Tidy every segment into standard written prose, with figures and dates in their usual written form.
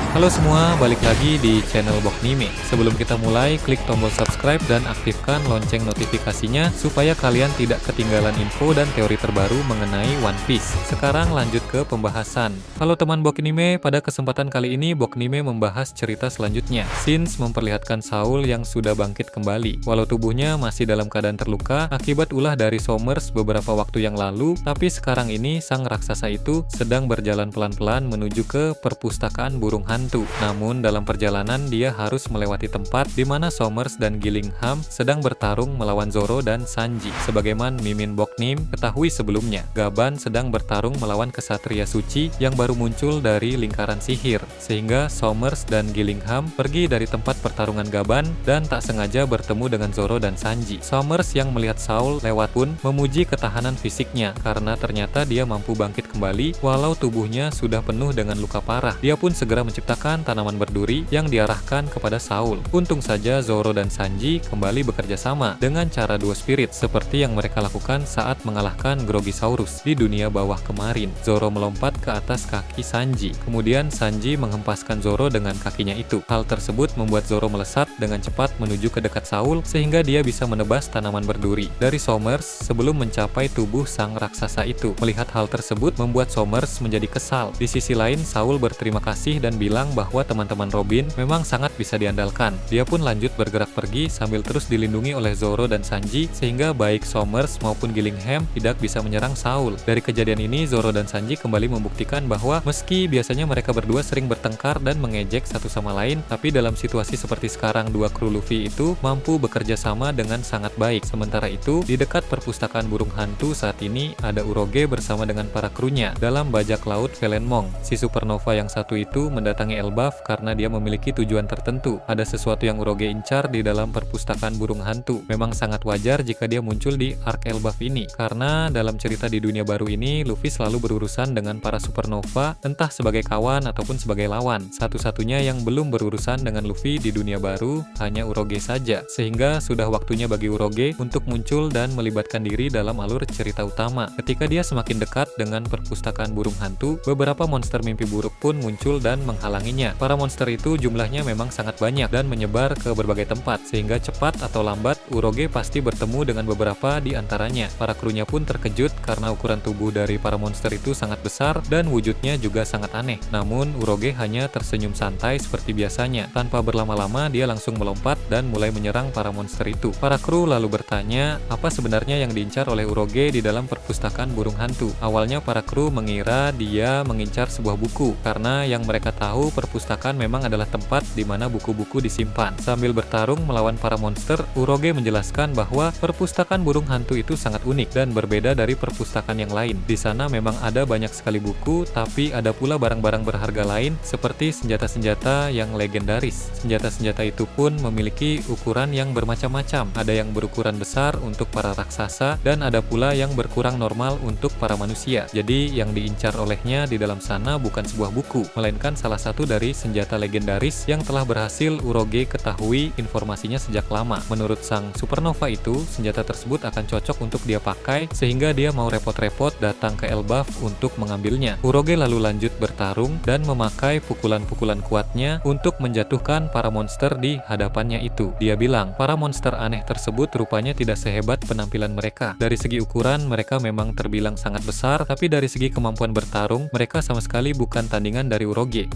Halo semua, balik lagi di channel Boknime. Sebelum kita mulai, klik tombol subscribe dan aktifkan lonceng notifikasinya supaya kalian tidak ketinggalan info dan teori terbaru mengenai One Piece. Sekarang lanjut ke pembahasan. Halo teman Boknime, pada kesempatan kali ini Boknime membahas cerita selanjutnya. Sins memperlihatkan Saul yang sudah bangkit kembali. Walau tubuhnya masih dalam keadaan terluka akibat ulah dari Sommers beberapa waktu yang lalu, tapi sekarang ini sang raksasa itu sedang berjalan pelan-pelan menuju ke perpustakaan burung hantu. Namun dalam perjalanan dia harus melewati tempat di mana Sommers dan Gillingham sedang bertarung melawan Zoro dan Sanji. Sebagaimana Mimin Boknim ketahui sebelumnya, Gaban sedang bertarung melawan kesatria suci yang baru muncul dari lingkaran sihir, sehingga Sommers dan Gillingham pergi dari tempat pertarungan Gaban dan tak sengaja bertemu dengan Zoro dan Sanji. Sommers yang melihat Saul lewat pun memuji ketahanan fisiknya karena ternyata dia mampu bangkit kembali walau tubuhnya sudah penuh dengan luka parah. Dia pun segera menciptakan tanaman berduri yang diarahkan kepada Saul. Untung saja Zoro dan Sanji kembali bekerja sama dengan cara dua spirit seperti yang mereka lakukan saat mengalahkan Grogisaurus di dunia bawah kemarin. Zoro melompat ke atas kaki Sanji, kemudian Sanji menghempaskan Zoro dengan kakinya itu. Hal tersebut membuat Zoro melesat dengan cepat menuju ke dekat Saul sehingga dia bisa menebas tanaman berduri dari Sommers sebelum mencapai tubuh sang raksasa itu. Melihat hal tersebut membuat Sommers menjadi kesal. Di sisi lain, Saul berterima kasih dan bilang bahwa teman-teman Robin memang sangat bisa diandalkan. Dia pun lanjut bergerak pergi sambil terus dilindungi oleh Zoro dan Sanji sehingga baik Sommers maupun Gillingham tidak bisa menyerang Saul. Dari kejadian ini, Zoro dan Sanji kembali membuktikan bahwa meski biasanya mereka berdua sering bertengkar dan mengejek satu sama lain, tapi dalam situasi seperti sekarang dua kru Luffy itu mampu bekerja sama dengan sangat baik. Sementara itu, di dekat perpustakaan burung hantu saat ini ada Uroge bersama dengan para krunya dalam bajak laut Velenmong. Si supernova yang satu itu mendatangi Elbaf karena dia memiliki tujuan tertentu. Ada sesuatu yang Uroge incar di dalam perpustakaan burung hantu. Memang sangat wajar jika dia muncul di Ark Elbaf ini, karena dalam cerita di dunia baru ini, Luffy selalu berurusan dengan para supernova, entah sebagai kawan ataupun sebagai lawan. Satu-satunya yang belum berurusan dengan Luffy di dunia baru hanya Uroge saja, sehingga sudah waktunya bagi Uroge untuk muncul dan melibatkan diri dalam alur cerita utama. Ketika dia semakin dekat dengan perpustakaan burung hantu, beberapa monster mimpi buruk pun muncul dan menghalanginya. Para monster itu jumlahnya memang sangat banyak dan menyebar ke berbagai tempat, sehingga cepat atau lambat Uroge pasti bertemu dengan beberapa di antaranya. Para krunya pun terkejut karena ukuran tubuh dari para monster itu sangat besar dan wujudnya juga sangat aneh. Namun Uroge hanya tersenyum santai seperti biasanya. Tanpa berlama-lama dia langsung melompat dan mulai menyerang para monster itu. Para kru lalu bertanya apa sebenarnya yang diincar oleh Uroge di dalam perpustakaan burung hantu. Awalnya para kru mengira dia mengincar sebuah buku karena yang mereka tahu perpustakaan memang adalah tempat di mana buku-buku disimpan. Sambil bertarung melawan para monster, Uroge menjelaskan bahwa perpustakaan burung hantu itu sangat unik dan berbeda dari perpustakaan yang lain. Di sana memang ada banyak sekali buku, tapi ada pula barang-barang berharga lain seperti senjata-senjata yang legendaris. Senjata-senjata itu pun memiliki ukuran yang bermacam-macam. Ada yang berukuran besar untuk para raksasa dan ada pula yang berkurang normal untuk para manusia. Jadi yang diincar olehnya di dalam sana bukan sebuah buku, melainkan salah satu dari senjata legendaris yang telah berhasil Uroge ketahui informasinya sejak lama. Menurut sang supernova itu, senjata tersebut akan cocok untuk dia pakai sehingga dia mau repot-repot datang ke Elbaf untuk mengambilnya. Uroge lalu lanjut bertarung dan memakai pukulan-pukulan kuatnya untuk menjatuhkan para monster di hadapannya itu. Dia bilang, para monster aneh tersebut rupanya tidak sehebat penampilan mereka. Dari segi ukuran mereka memang terbilang sangat besar, tapi dari segi kemampuan bertarung mereka sama sekali bukan tandingan dari Uroge.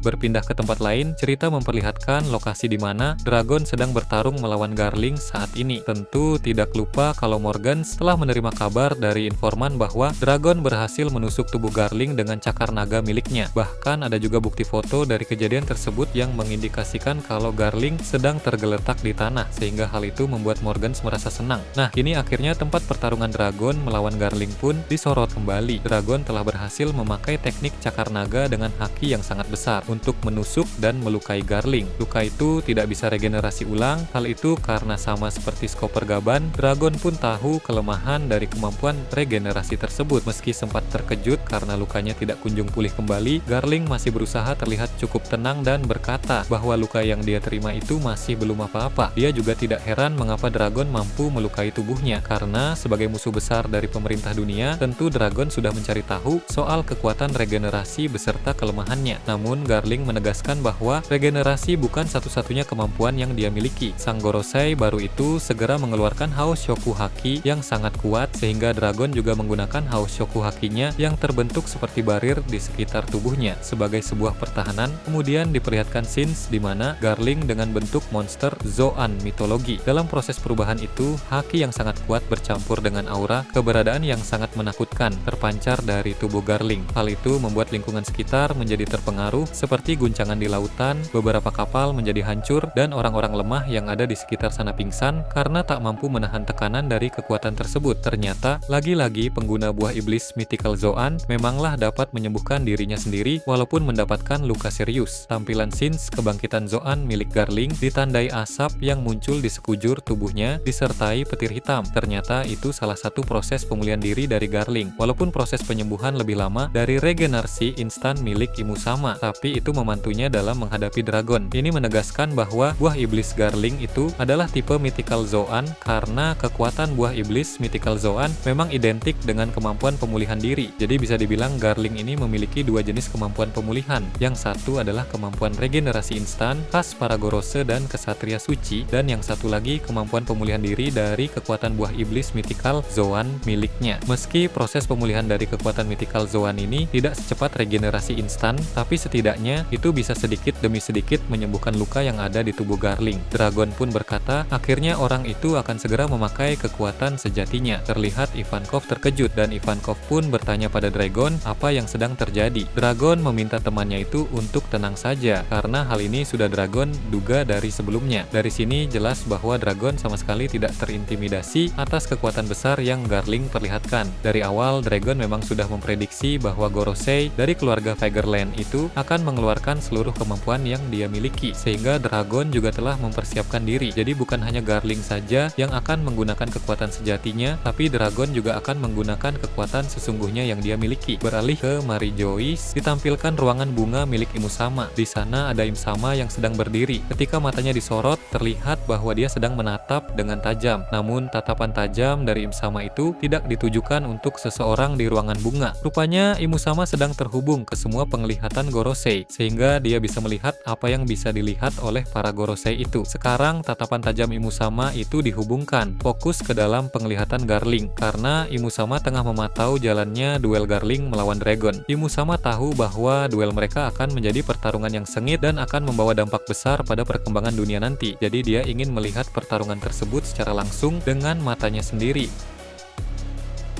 Berpindah ke tempat lain, cerita memperlihatkan lokasi di mana Dragon sedang bertarung melawan Garling saat ini. Tentu tidak lupa kalau Morgan setelah menerima kabar dari informan bahwa Dragon berhasil menusuk tubuh Garling dengan cakar naga miliknya. Bahkan ada juga bukti foto dari kejadian tersebut yang mengindikasikan kalau Garling sedang tergeletak di tanah, sehingga hal itu membuat Morgan merasa senang. Nah, kini akhirnya tempat pertarungan Dragon melawan Garling pun disorot kembali. Dragon telah berhasil memakai teknik cakar naga dengan haki yang sangat besar. untuk menusuk dan melukai Garling. Luka itu tidak bisa regenerasi ulang. Hal itu karena sama seperti Skopper Gaban, Dragon pun tahu kelemahan dari kemampuan regenerasi tersebut. Meski sempat terkejut karena lukanya tidak kunjung pulih kembali, Garling masih berusaha terlihat cukup tenang dan berkata bahwa luka yang dia terima itu masih belum apa-apa. Dia juga tidak heran mengapa Dragon mampu melukai tubuhnya, karena sebagai musuh besar dari pemerintah dunia, tentu Dragon sudah mencari tahu soal kekuatan regenerasi beserta kelemahannya. Namun Garling menegaskan bahwa regenerasi bukan satu-satunya kemampuan yang dia miliki. Sang Gorosei baru itu segera mengeluarkan Haos Shoku Haki yang sangat kuat, sehingga Dragon juga menggunakan Haos Shoku Hakinya yang terbentuk seperti barir di sekitar tubuhnya sebagai sebuah pertahanan. Kemudian diperlihatkan scenes di mana Garling dengan bentuk monster Zoan mitologi. Dalam proses perubahan itu, haki yang sangat kuat bercampur dengan aura keberadaan yang sangat menakutkan terpancar dari tubuh Garling. Hal itu membuat lingkungan sekitar menjadi terpengaruh, seperti guncangan di lautan, beberapa kapal menjadi hancur, dan orang-orang lemah yang ada di sekitar sana pingsan karena tak mampu menahan tekanan dari kekuatan tersebut. Ternyata, lagi-lagi pengguna buah iblis Mythical Zoan memanglah dapat menyembuhkan dirinya sendiri walaupun mendapatkan luka serius. Tampilan scenes kebangkitan Zoan milik Garling ditandai asap yang muncul di sekujur tubuhnya disertai petir hitam. Ternyata itu salah satu proses pemulihan diri dari Garling. Walaupun proses penyembuhan lebih lama dari regenerasi instan milik Imusama, tapi itu membantunya dalam menghadapi Dragon. Ini menegaskan bahwa buah iblis Garling itu adalah tipe Mythical Zoan karena kekuatan buah iblis Mythical Zoan memang identik dengan kemampuan pemulihan diri. Jadi bisa dibilang Garling ini memiliki dua jenis kemampuan pemulihan. Yang satu adalah kemampuan regenerasi instan khas para Gorose dan Kesatria Suci, dan yang satu lagi kemampuan pemulihan diri dari kekuatan buah iblis Mythical Zoan miliknya. Meski proses pemulihan dari kekuatan Mythical Zoan ini tidak secepat regenerasi instan, tapi setidaknya itu bisa sedikit demi sedikit menyembuhkan luka yang ada di tubuh Garling. Dragon pun berkata, akhirnya orang itu akan segera memakai kekuatan sejatinya. Terlihat Ivankov terkejut dan Ivankov pun bertanya pada Dragon apa yang sedang terjadi. Dragon meminta temannya itu untuk tenang saja, karena hal ini sudah Dragon duga dari sebelumnya. Dari sini jelas bahwa Dragon sama sekali tidak terintimidasi atas kekuatan besar yang Garling perlihatkan. Dari awal, Dragon memang sudah memprediksi bahwa Gorosei dari keluarga Fagerland itu akan mengeluarkan seluruh kemampuan yang dia miliki, sehingga Dragon juga telah mempersiapkan diri. Jadi bukan hanya Garling saja yang akan menggunakan kekuatan sejatinya, tapi Dragon juga akan menggunakan kekuatan sesungguhnya yang dia miliki. Beralih ke Mary Joyce, ditampilkan ruangan bunga milik Imusama. Di sana ada Imusama yang sedang berdiri. Ketika matanya disorot, terlihat bahwa dia sedang menatap dengan tajam. Namun tatapan tajam dari Imusama itu tidak ditujukan untuk seseorang di ruangan bunga. Rupanya Imusama sedang terhubung ke semua penglihatan Gorosei, sehingga dia bisa melihat apa yang bisa dilihat oleh para Gorosei itu. Sekarang tatapan tajam Imusama itu dihubungkan fokus ke dalam penglihatan Garling, karena Imusama tengah memantau jalannya duel Garling melawan Dragon. Imusama tahu bahwa duel mereka akan menjadi pertarungan yang sengit dan akan membawa dampak besar pada perkembangan dunia nanti. Jadi dia ingin melihat pertarungan tersebut secara langsung dengan matanya sendiri.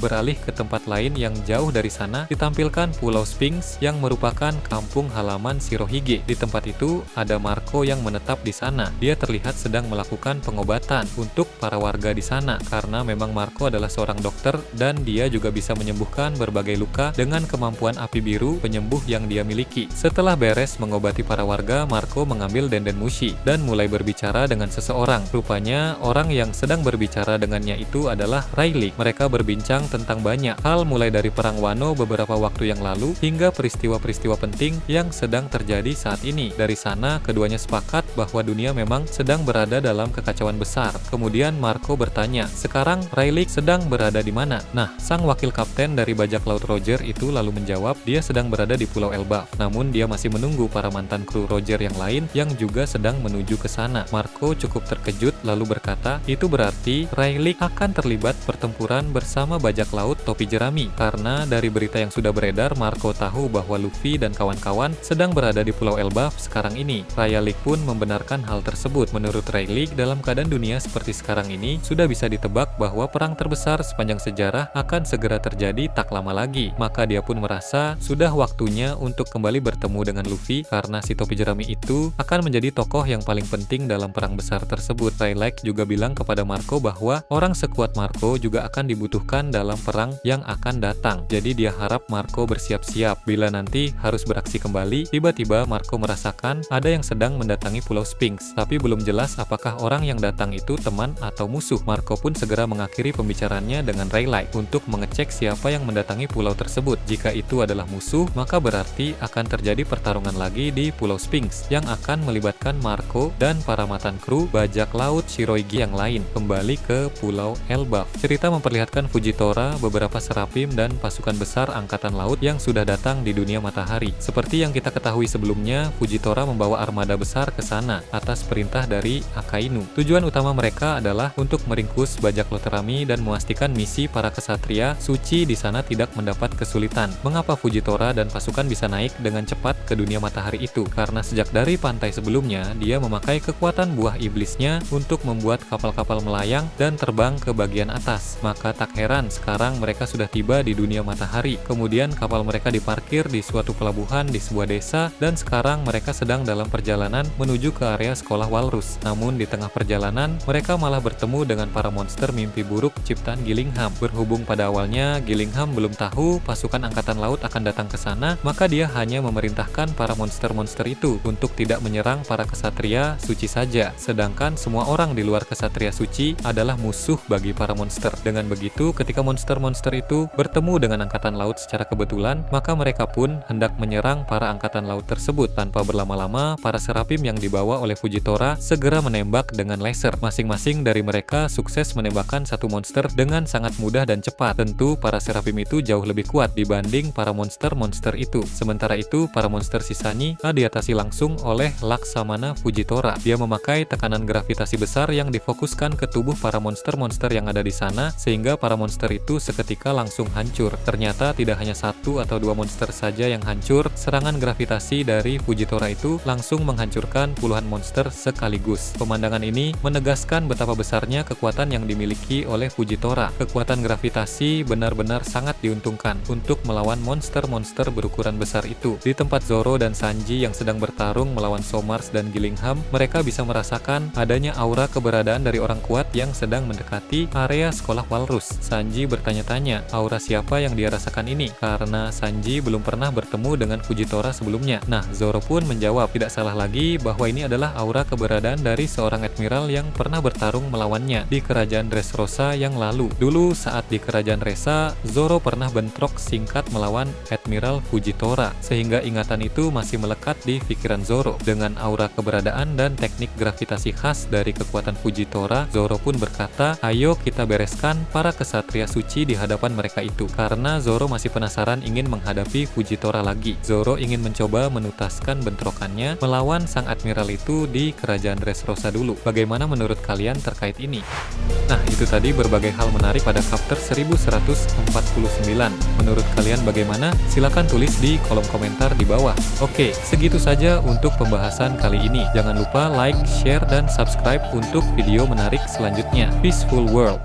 Beralih ke tempat lain yang jauh dari sana, ditampilkan Pulau Sphinx yang merupakan kampung halaman Shirohige. Di tempat itu ada Marco yang menetap di sana. Dia terlihat sedang melakukan pengobatan untuk para warga di sana, karena memang Marco adalah seorang dokter dan dia juga bisa menyembuhkan berbagai luka dengan kemampuan api biru penyembuh yang dia miliki. Setelah beres mengobati para warga, Marco mengambil Denden Mushi dan mulai berbicara dengan seseorang. Rupanya orang yang sedang berbicara dengannya itu adalah Rayleigh. Mereka berbincang tentang banyak hal, mulai dari perang Wano beberapa waktu yang lalu hingga peristiwa-peristiwa penting yang sedang terjadi saat ini. Dari sana keduanya sepakat bahwa dunia memang sedang berada dalam kekacauan besar. Kemudian Marco bertanya, sekarang Rayleigh sedang berada di mana? Nah, sang wakil kapten dari bajak laut Roger itu lalu menjawab dia sedang berada di Pulau Elbaf. Namun dia masih menunggu para mantan kru Roger yang lain yang juga sedang menuju ke sana. Marco cukup terkejut lalu berkata, itu berarti Rayleigh akan terlibat pertempuran bersama bajak laut topi jerami. Karena dari berita yang sudah beredar, Marco tahu bahwa Luffy dan kawan-kawan sedang berada di Pulau Elbaf sekarang ini. Rayleigh pun membenarkan hal tersebut. Menurut Rayleigh, dalam keadaan dunia seperti sekarang ini, sudah bisa ditebak bahwa perang terbesar sepanjang sejarah akan segera terjadi tak lama lagi. Maka dia pun merasa sudah waktunya untuk kembali bertemu dengan Luffy, karena si topi jerami itu akan menjadi tokoh yang paling penting dalam perang besar tersebut. Rayleigh juga bilang kepada Marco bahwa orang sekuat Marco juga akan dibutuhkan dalam dalam perang yang akan datang. Jadi dia harap Marco bersiap-siap. Bila nanti harus beraksi kembali, tiba-tiba Marco merasakan ada yang sedang mendatangi Pulau Sphinx. Tapi belum jelas apakah orang yang datang itu teman atau musuh. Marco pun segera mengakhiri pembicaraannya dengan Rayleigh untuk mengecek siapa yang mendatangi pulau tersebut. Jika itu adalah musuh, maka berarti akan terjadi pertarungan lagi di Pulau Sphinx yang akan melibatkan Marco dan para mantan kru bajak laut Shiroigi yang lain kembali ke Pulau Elbaf. Cerita memperlihatkan Fujitora, beberapa serapim, dan pasukan besar angkatan laut yang sudah datang di dunia matahari. Seperti yang kita ketahui sebelumnya, Fujitora membawa armada besar ke sana atas perintah dari Akainu. Tujuan utama mereka adalah untuk meringkus bajak Loterami dan memastikan misi para kesatria suci di sana tidak mendapat kesulitan. Mengapa Fujitora dan pasukan bisa naik dengan cepat ke dunia matahari itu? Karena sejak dari pantai sebelumnya, dia memakai kekuatan buah iblisnya untuk membuat kapal-kapal melayang dan terbang ke bagian atas. Maka tak heran sekarang mereka sudah tiba di dunia matahari. Kemudian kapal mereka diparkir di suatu pelabuhan di sebuah desa dan sekarang mereka sedang dalam perjalanan menuju ke area sekolah walrus. Namun di tengah perjalanan, mereka malah bertemu dengan para monster mimpi buruk ciptaan Gillingham. Berhubung pada awalnya Gillingham belum tahu pasukan angkatan laut akan datang ke sana, maka dia hanya memerintahkan para monster-monster itu untuk tidak menyerang para kesatria suci saja. Sedangkan semua orang di luar kesatria suci adalah musuh bagi para monster. Dengan begitu, ketika monster-monster itu bertemu dengan angkatan laut secara kebetulan, maka mereka pun hendak menyerang para angkatan laut tersebut. Tanpa berlama-lama, para serapim yang dibawa oleh Fujitora segera menembak dengan laser. Masing-masing dari mereka sukses menembakkan satu monster dengan sangat mudah dan cepat. Tentu para serapim itu jauh lebih kuat dibanding para monster-monster itu. Sementara itu, para monster sisanya diatasi langsung oleh Laksamana Fujitora. Dia memakai tekanan gravitasi besar yang difokuskan ke tubuh para monster-monster yang ada di sana, sehingga para monster itu seketika langsung hancur. Ternyata tidak hanya satu atau dua monster saja yang hancur, serangan gravitasi dari Fujitora itu langsung menghancurkan puluhan monster sekaligus. Pemandangan ini menegaskan betapa besarnya kekuatan yang dimiliki oleh Fujitora. Kekuatan gravitasi benar-benar sangat diuntungkan untuk melawan monster-monster berukuran besar itu. Di tempat Zoro dan Sanji yang sedang bertarung melawan Somars dan Gillingham, mereka bisa merasakan adanya aura keberadaan dari orang kuat yang sedang mendekati area sekolah walrus. Sanji bertanya-tanya, aura siapa yang dia rasakan ini? Karena Sanji belum pernah bertemu dengan Fujitora sebelumnya. Nah, Zoro pun menjawab, tidak salah lagi bahwa ini adalah aura keberadaan dari seorang admiral yang pernah bertarung melawannya di kerajaan Dressrosa yang lalu. Dulu saat di kerajaan Resa, Zoro pernah bentrok singkat melawan Admiral Fujitora, sehingga ingatan itu masih melekat di pikiran Zoro. Dengan aura keberadaan dan teknik gravitasi khas dari kekuatan Fujitora, Zoro pun berkata, ayo kita bereskan para kesatria suci di hadapan mereka itu. Karena Zoro masih penasaran ingin menghadapi Fujitora lagi. Zoro ingin mencoba menuntaskan bentrokannya melawan sang admiral itu di kerajaan Dressrosa dulu. Bagaimana menurut kalian terkait ini? Nah, itu tadi berbagai hal menarik pada chapter 1149. Menurut kalian bagaimana? Silahkan tulis di kolom komentar di bawah. Oke, segitu saja untuk pembahasan kali ini. Jangan lupa like, share, dan subscribe untuk video menarik selanjutnya. Peaceful World.